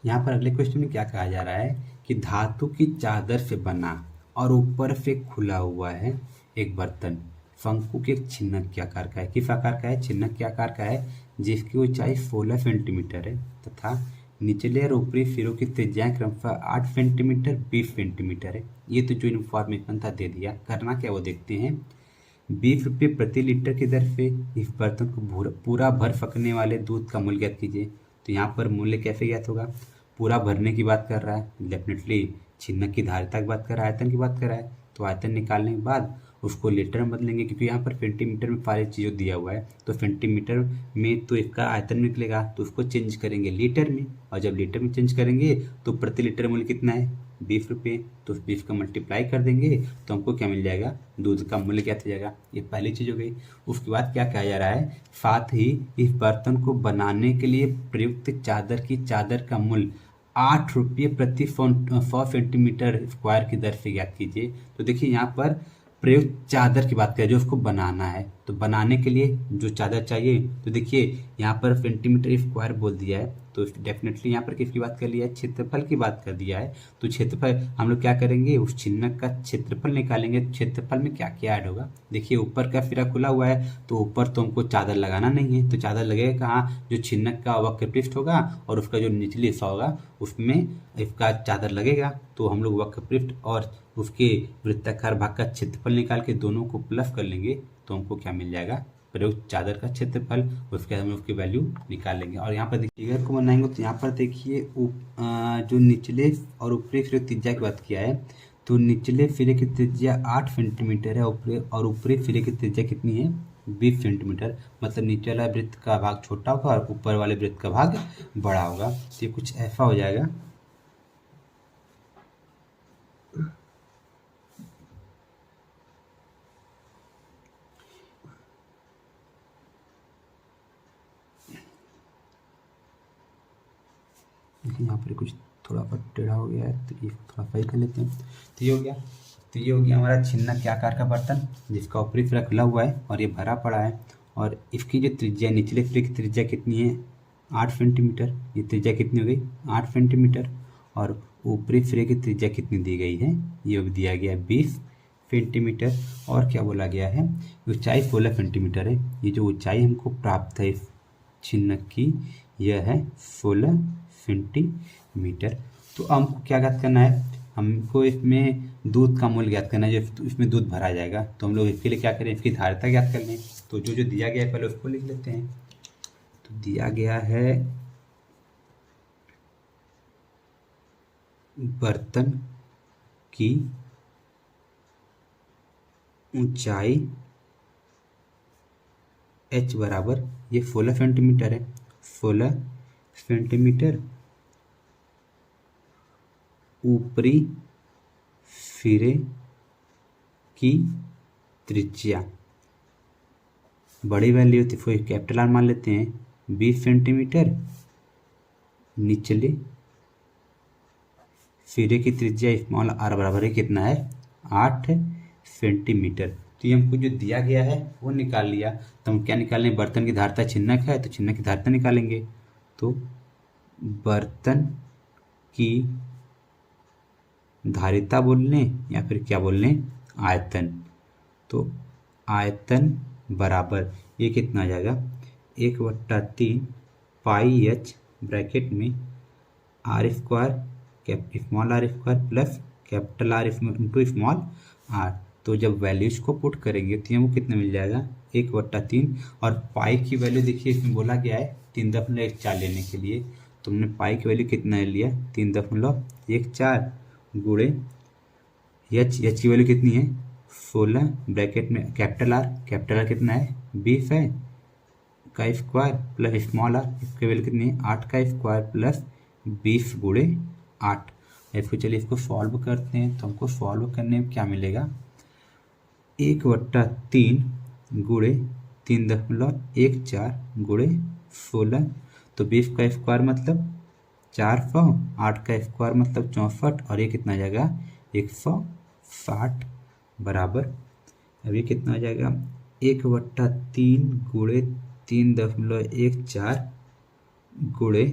यहाँ पर अगले क्वेश्चन में क्या कहा जा रहा है कि धातु की चादर से बना और ऊपर से खुला हुआ है एक बर्तन शंकु के छिन्नक के आकार का है। किस आकार का है? छिन्नक के आकार का है, जिसकी ऊंचाई 16 सेंटीमीटर है तथा निचले और ऊपरी सिरों की त्रिज्याएं क्रमशः 8 सेंटीमीटर 20 सेंटीमीटर है। ये तो जो इन्फॉर्मेशन था दे दिया। करना क्या वो देखते हैं। 20 रुपये प्रति लीटर की दर से इस बर्तन को पूरा भर सकने वाले दूध का मूल्य ज्ञात कीजिए। तो यहाँ पर मूल्य कैसे ज्ञात होगा? पूरा भरने की बात कर रहा है, डेफिनेटली छिन्नक की धारिता की बात कर रहा है, आयतन की बात कर रहा है। तो आयतन निकालने के बाद उसको लीटर में बदलेंगे, क्योंकि यहाँ पर सेंटीमीटर में सारी चीज़ों दिया हुआ है। तो सेंटीमीटर में तो इसका आयतन निकलेगा, तो उसको चेंज करेंगे लीटर में, और जब लीटर में चेंज करेंगे तो प्रति लीटर मूल्य कितना है? 20 रुपये। तो 20 का मल्टीप्लाई कर देंगे तो हमको क्या मिल जाएगा? दूध का मूल्य क्या हो जाएगा? ये पहली चीज़ हो गई। उसके बाद क्या कहा जा रहा है? साथ ही इस बर्तन को बनाने के लिए प्रयुक्त चादर का मूल्य 8 रुपये प्रति 100 सेंटीमीटर स्क्वायर की दर से ज्ञात कीजिए। तो देखिए यहाँ पर प्रयुक्त चादर की बात करें, जो उसको बनाना है, तो बनाने के लिए जो चादर चाहिए, तो देखिए यहाँ पर सेंटीमीटर स्क्वायर बोल दिया है, तो डेफिनेटली यहाँ पर किसकी बात कर लिया है? क्षेत्रफल की बात कर दिया है। तो क्षेत्रफल हम लोग क्या करेंगे? उस छिन्नक का क्षेत्रफल निकालेंगे। क्षेत्रफल में क्या क्या ऐड होगा? देखिए ऊपर का सिरा खुला हुआ है, तो ऊपर तो हमको चादर लगाना नहीं है, तो चादर लगेगा कहाँ? जो छिन्नक का वक्र पृष्ठ होगा और उसका जो निचली हिस्सा होगा उसमें इसका चादर लगेगा। तो हम लोग वक्र पृष्ठ और उसके वृत्ताकार भाग का क्षेत्रफल निकाल के दोनों को प्लस कर लेंगे तो हमको क्या मिल जाएगा? प्रयुक्त चादर का क्षेत्रफल। उसके हम उसकी वैल्यू निकाल लेंगे। और यहाँ पर देखिए फिगर को बनाएंगे तो यहाँ पर देखिए जो निचले और ऊपरी सिरे की त्रिज्या की बात किया है, तो निचले सिरे की त्रिज्या 8 सेंटीमीटर है और ऊपरी सिरे की त्रिज्या कितनी है? 20 सेंटीमीटर। मतलब नीचे वाला वृत्त का भाग छोटा होगा और ऊपर वाले वृत्त का भाग बड़ा होगा। तो ये कुछ ऐसा हो जाएगा। देखिए यहाँ पर कुछ थोड़ा सा टेढ़ा हो गया है, तो ये थोड़ा सही कर लेते हैं। तो ये हो गया। तो ये हो गया हमारा छिन्नक के आकार का बर्तन, जिसका ऊपरी सिरा खुला हुआ है और ये भरा पड़ा है। और इसकी जो त्रिज्या, निचले सिरे की त्रिज्या कितनी है? 8 सेंटीमीटर। ये त्रिज्या कितनी हो गई? 8 सेंटीमीटर। और ऊपरी सिरे की त्रिज्या कितनी दी गई है? ये दिया गया 20 सेंटीमीटर। और क्या बोला गया है? ऊंचाई 16 सेंटीमीटर है। ये जो ऊंचाई हमको प्राप्त है इस छिन्नक की, यह है 16 सेंटीमीटर। तो हमको क्या ज्ञात करना है? हमको इसमें दूध का मूल्य ज्ञात करना है, जो इसमें दूध भरा जाएगा। तो हम लोग इसके लिए क्या करें? इसकी धारिता ज्ञात कर लें। तो जो दिया गया है पहले उसको लिख लेते हैं। तो दिया गया है बर्तन की ऊंचाई h बराबर, ये 16 सेंटीमीटर है, 16 सेंटीमीटर। ऊपरी सिरे की त्रिज्या, बड़ी वैल्यू होती है कैपिटल आर मान लेते हैं, 20 सेंटीमीटर। निचले सिरे की त्रिज्या स्मॉल आर बराबर है कितना है? 8 सेंटीमीटर। तो ये हमको जो दिया गया है वो निकाल लिया। तो हम क्या निकाल लें? बर्तन की धारिता छिन्नक है, तो छिन्नक की धारिता निकालेंगे। तो बर्तन की धारिता बोल लें या फिर क्या बोल लें? आयतन। तो आयतन बराबर ये कितना आ जाएगा? 1/3 पाई h ब्रैकेट में R square small R square plus capital R into small R. तो जब वैल्यूज को पुट करेंगे तो हमको कितना मिल जाएगा? 1/3। और पाई की वैल्यू देखिए इसमें बोला गया है 3.14 लेने के लिए। तो हमने पाई की वैल्यू कितना ले लिया? 3.14 गुणे एच की वैल्यू कितनी है? 16 ब्रैकेट में कैपिटल आर कितना है? 20 है का स्क्वायर प्लस स्मॉल आर, इसकी वैल्यू कितनी है? 8 का स्क्वायर प्लस 20 गुणे 8। इसको चलिए इसको सॉल्व करते हैं। तो हमको सॉल्व करने में क्या मिलेगा? 1/3 गुणे 3.14 गुणे 16। तो 20 का स्क्वायर मतलब 400, 8 का स्क्वायर मतलब 64, और ये कितना आ जाएगा? 160 बराबर। अब ये कितना आ जाएगा? 1/3 गुणे 3.14 गुणे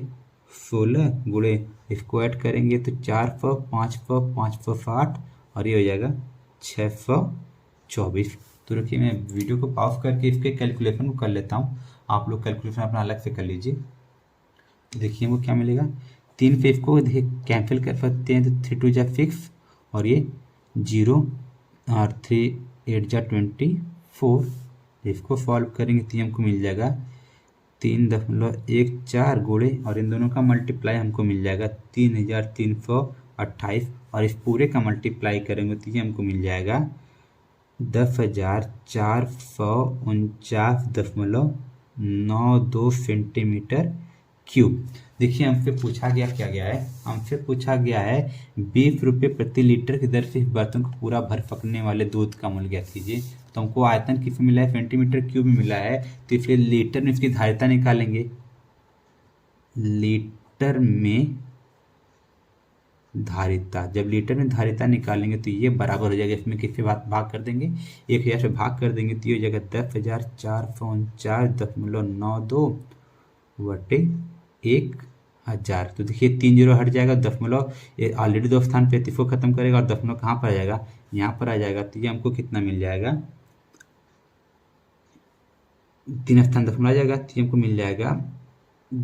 16 गुणे इसको ऐड करेंगे तो 4 × 5 = 5 × 5 = 8 और ये हो जाएगा 624। तो रुकिए मैं वीडियो को पॉज करके इसके कैलकुलेशन को कर लेता हूँ, आप लोग कैलकुलेशन अपना अलग से कर लीजिए। देखिए वो क्या मिलेगा, 3 पे इसको देखिए कैंसिल कर सकते हैं तो 3 × 2 = 6 और ये 0 और 3 × 8 = 24। इसको सॉल्व करेंगे तो हमको मिल जाएगा 3.14 गुणे और इन दोनों का मल्टीप्लाई हमको मिल जाएगा 3328 और इस पूरे का मल्टीप्लाई करेंगे तो ये हमको मिल जाएगा 10,449.92 सेंटीमीटर क्यूब। देखिए हमसे पूछा गया क्या गया है, हमसे पूछा गया है 20 रुपये प्रति लीटर की दर से इस बर्तन को पूरा भर पकने वाले दूध का मूल्य ज्ञात कीजिए। तो हमको आयतन किस में मिला है, सेंटीमीटर क्यूब में मिला है, तो इसलिए लीटर में इसकी धारिता निकालेंगे। लीटर में धारिता, जब लीटर में धारिता निकालेंगे तो ये बराबर हो जाएगा, इसमें किससे भाग कर देंगे, 1000 से भाग कर देंगे तो ये हो जाएगा 10,449.92 बटे 1000। तो देखिए 3 0 हट जाएगा, दशमलव ये ऑलरेडी 2 स्थान पे इसको खत्म करेगा और दशमलव कहाँ पर आ जाएगा, यहाँ पर आ जाएगा। तो ये हमको कितना मिल जाएगा, 3 स्थान दशमलव आ जाएगा तो ये हमको मिल जाएगा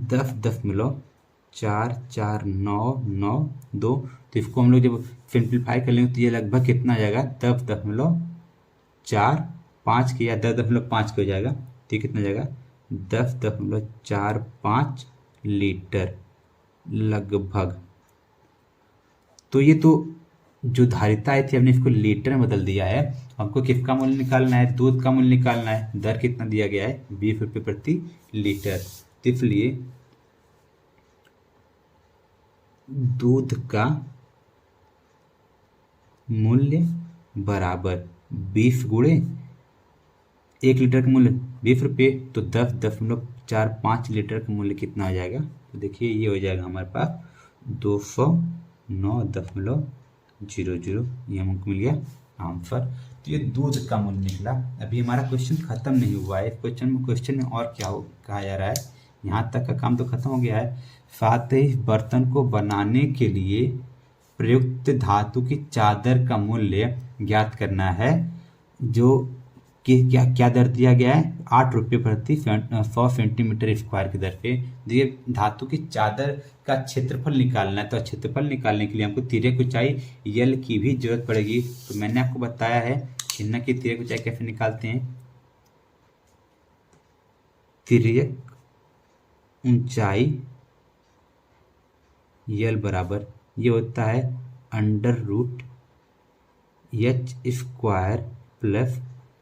10.449992। तो इसको हम लोग जब सिंप्लीफाई कर लेंगे तो ये लगभग कितना आ जाएगा, 10.45 की या 10.5 की हो जाएगा। तो ये कितना जाएगा 10.45 लीटर लगभग। तो ये तो जो धारिता आई थी हमने इसको लीटर में बदल दिया है। हमको किसका मूल्य निकालना है, दूध का मूल्य निकालना है। दर कितना दिया गया है, 20 रुपये प्रति लीटर। तो इसलिए दूध का मूल्य बराबर 20 गुणे 1 लीटर का मूल्य 20 रुपये, तो 10.45 लीटर का मूल्य कितना हो जाएगा। तो देखिए ये हो जाएगा हमारे पास 209.00, ये हमको मिल गया आंसर। तो ये दूध का मूल्य निकला। अभी हमारा क्वेश्चन खत्म नहीं हुआ है, क्वेश्चन में और क्या कहा जा रहा है, यहाँ तक का काम तो खत्म हो गया है। साथ ही बर्तन को बनाने के लिए प्रयुक्त धातु की चादर का मूल्य ज्ञात करना है, जो कि क्या दर दिया गया है, 8 रुपये प्रति 100 सेंटीमीटर स्क्वायर की दर पे। ये धातु की चादर का क्षेत्रफल निकालना है, तो क्षेत्रफल निकालने के लिए हमको तिर्यक ऊंचाई यल की भी जरूरत पड़ेगी। तो मैंने आपको बताया है चिन्ह की तिर्यक ऊंचाई कैसे निकालते हैं। तिर्यक ऊंचाई यल बराबर ये होता है √h² plus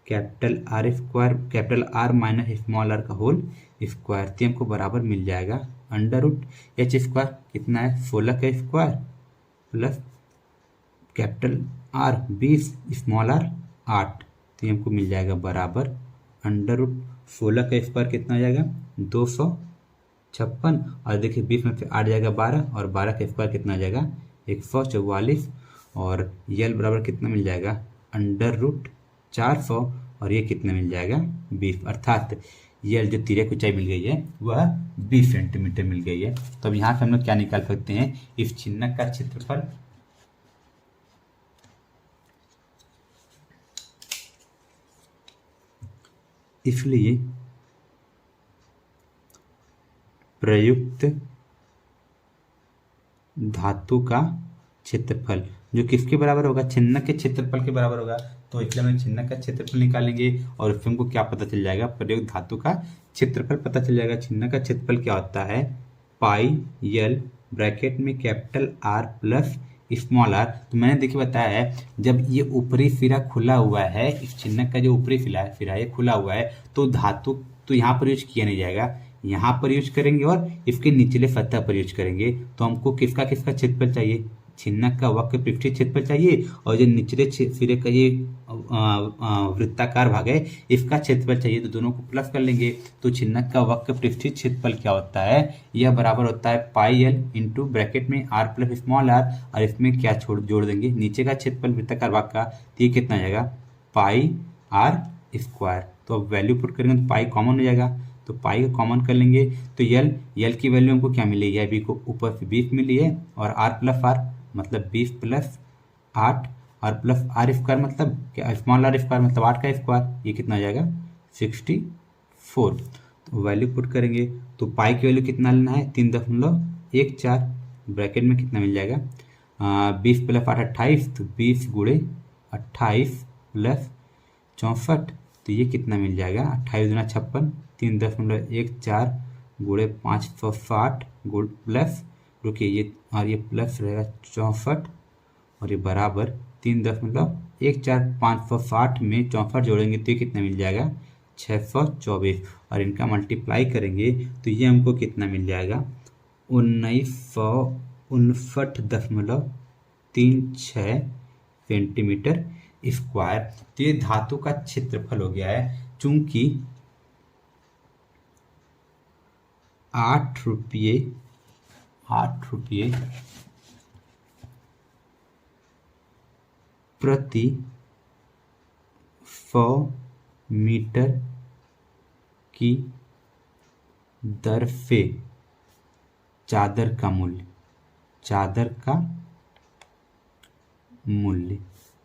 capital R minus small r का होल स्क्वायर। तो हमको बराबर मिल जाएगा √h² कितना है, 16 का square plus capital R 20 small r 8। तो हमको मिल जाएगा बराबर √16 का स्क्वायर कितना हो जाएगा, 256। और देखिए 20 में से 8 जाएगा 12 और 12 का स्क्वायर कितना हो जाएगा, 144। और यल बराबर कितना मिल जाएगा, √400 और ये कितना मिल जाएगा 20। अर्थात ये जो तिर्यक ऊंचाई मिल गई है वह 20 सेंटीमीटर मिल गई है। तो अब यहाँ से हम लोग क्या निकाल सकते हैं, इस चिन्ह का क्षेत्रफल। इसलिए प्रयुक्त धातु का क्षेत्रफल जो किसके बराबर होगा, चिन्ह के क्षेत्रफल के बराबर होगा। तो इसलिए हम चिन्ह का क्षेत्रफल निकालेंगे और फिर हमको क्या पता चल जाएगा, प्रयुक्त धातु का क्षेत्रफल पता चल जाएगा। चिन्ह का क्षेत्रफल क्या होता है, पाई यल ब्रैकेट में capital R plus small r। तो मैंने देखिए बताया है, जब ये ऊपरी सिरा खुला हुआ है, इस चिन्ह का जो ऊपरी सिरा ये खुला हुआ है, तो धातु तो यहाँ पर यूज किया नहीं जाएगा, यहाँ पर यूज करेंगे और इसके निचले सतह पर यूज करेंगे। तो हमको किसका क्षेत्रफल चाहिए, चिन्ह का वक्र पृष्ठीय क्षेत्रफल चाहिए, और जो निचले सिरे का ये वृत्ताकार भाग है इसका क्षेत्रफल चाहिए। तो दोनों को प्लस कर लेंगे तो चिन्ह का वक्र पृष्ठीय क्षेत्रफल क्या होता है, यह बराबर होता है पाई एल इंटू ब्रैकेट में r प्लस स्मॉल r, और इसमें क्या जोड़ देंगे, नीचे का क्षेत्रफल वृत्ताकार भाग का। तो ये कितना आ जाएगा, पाई r स्क्वायर। तो अब वैल्यू पुट करेंगे तो पाई कॉमन हो जाएगा, तो पाई का कॉमन कर लेंगे तो यल की वैल्यू हमको क्या मिली है, बी को ऊपर से 20 मिली है और आर प्लस आर मतलब 20 प्लस 8 और प्लस आर स्क्वायर मतलब क्या, स्मॉल आर स्क्वायर मतलब 8 का स्क्वायर, ये कितना हो जाएगा 64। तो वैल्यू पुट करेंगे तो पाई की वैल्यू कितना लेना है 3.14, ब्रैकेट में कितना मिल जाएगा 20 प्लस 8 28, तो 20 गुणे 28 प्लस 64, तो ये कितना मिल जाएगा 28 दूना 56, 3.14 गुणे 560 गुण प्लस रुकिए ये और ये प्लस रहेगा 64 और ये बराबर 3.14 560 में 64 जोड़ेंगे तो ये कितना मिल जाएगा 624 और इनका मल्टीप्लाई करेंगे तो ये हमको कितना मिल जाएगा 1959.36 सेंटीमीटर स्क्वायर। तो ये धातु का क्षेत्रफल हो गया है। चूंकि 8 रुपये प्रति 100 मीटर की दर से चादर का मूल्य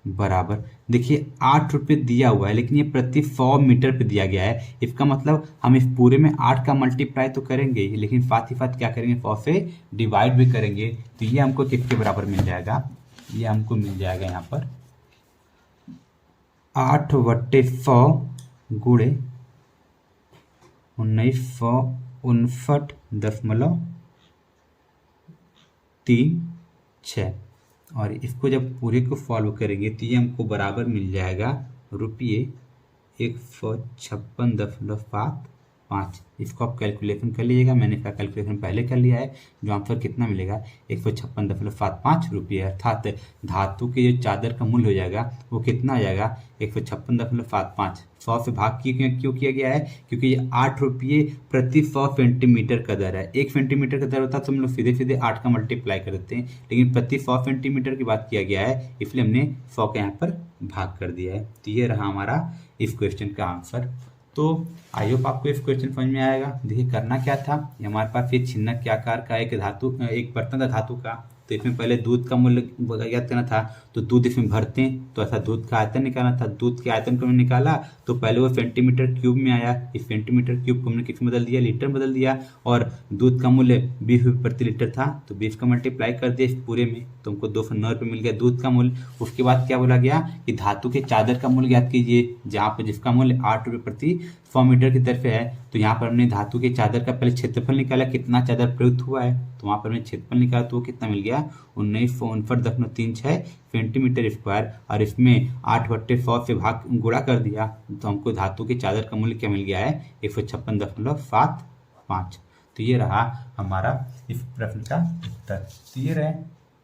बराबर, देखिए 8 रुपये दिया हुआ है लेकिन ये प्रति 100 मीटर पे दिया गया है। इसका मतलब हम इस पूरे में 8 का मल्टीप्लाई तो करेंगे ही, लेकिन साथ ही साथ क्या करेंगे 100 से डिवाइड भी करेंगे। तो ये हमको किसके बराबर मिल जाएगा, ये हमको मिल जाएगा यहाँ पर 8/100 गुणे 1959.36 और इसको जब पूरे को फॉलो करेंगे तो ये हमको बराबर मिल जाएगा ₹156.75। इसको आप कैलकुलेशन कर लीजिएगा, मैंने इसका कैलकुलेशन पहले कर लिया है। जो आंसर कितना मिलेगा 156.75 रुपये, अर्थात धातु के जो चादर का मूल्य हो जाएगा वो कितना आ जाएगा 156.75। 100 से भाग क्यों किया गया है, क्योंकि ये 8 रुपये प्रति 100 सेंटीमीटर का दर है। 1 सेंटीमीटर का दर होता तो हम लोग सीधे सीधे 8 का मल्टीप्लाई कर देते हैं, लेकिन प्रति 100 सेंटीमीटर की बात किया गया है इसलिए हमने 100 का यहाँ पर भाग कर दिया है। तो ये रहा हमारा इस क्वेश्चन का आंसर। तो आई होप आपको इस क्वेश्चन समझ में आएगा। देखिए करना क्या था, ये हमारे पास ये छिन्नक के आकार का एक बर्तन था धातु का। तो इसमें पहले दूध का मूल्य ज्ञात करना था, तो दूध इसमें भरते हैं तो ऐसा दूध का आयतन निकालना था। दूध के आयतन को हमने निकाला तो पहले वो सेंटीमीटर क्यूब में आया, इस सेंटीमीटर क्यूब को हमने किस में बदल दिया, लीटर बदल दिया। और दूध का मूल्य 20 रुपये प्रति लीटर था तो 20 का मल्टीप्लाई कर दिया इस पूरे में, तो हमको 209 रुपये मिल गया दूध का मूल्य। उसके बाद क्या बोला गया कि धातु के चादर का मूल्य ज्ञात कीजिए, जहाँ पर जिसका मूल्य 8 रुपये प्रति 100 मीटर की तरफ है। तो यहाँ पर हमने धातु के चादर का पहले क्षेत्रफल निकाला, कितना चादर प्रयुक्त हुआ है, तो वहाँ पर हमने क्षेत्रफल निकाला तो वो कितना मिल गया 1959.36 सेंटीमीटर स्क्वायर। और इसमें 8/100 से भाग गुणा कर दिया तो हमको धातु के चादर का मूल्य क्या मिल गया है 156.75। तो ये रहा हमारा इस प्रश्न का उत्तर। तो ये रहे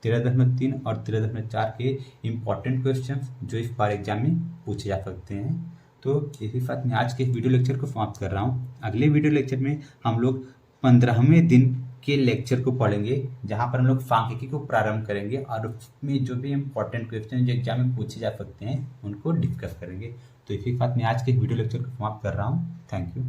13.3 और 13.4 के इम्पॉर्टेंट क्वेश्चंस जो इस बार एग्जाम में पूछे जा सकते हैं। तो इसी साथ मैं आज के वीडियो लेक्चर को समाप्त कर रहा हूँ। अगले वीडियो लेक्चर में हम लोग 15वें दिन के लेक्चर को पढ़ेंगे, जहाँ पर हम लोग सांख्यिकी को प्रारंभ करेंगे और उसमें जो भी इम्पोर्टेंट क्वेश्चन जो एग्जाम में पूछे जा सकते हैं उनको डिस्कस करेंगे। तो इसी साथ मैं आज के वीडियो लेक्चर को समाप्त कर रहा हूँ। Thank you.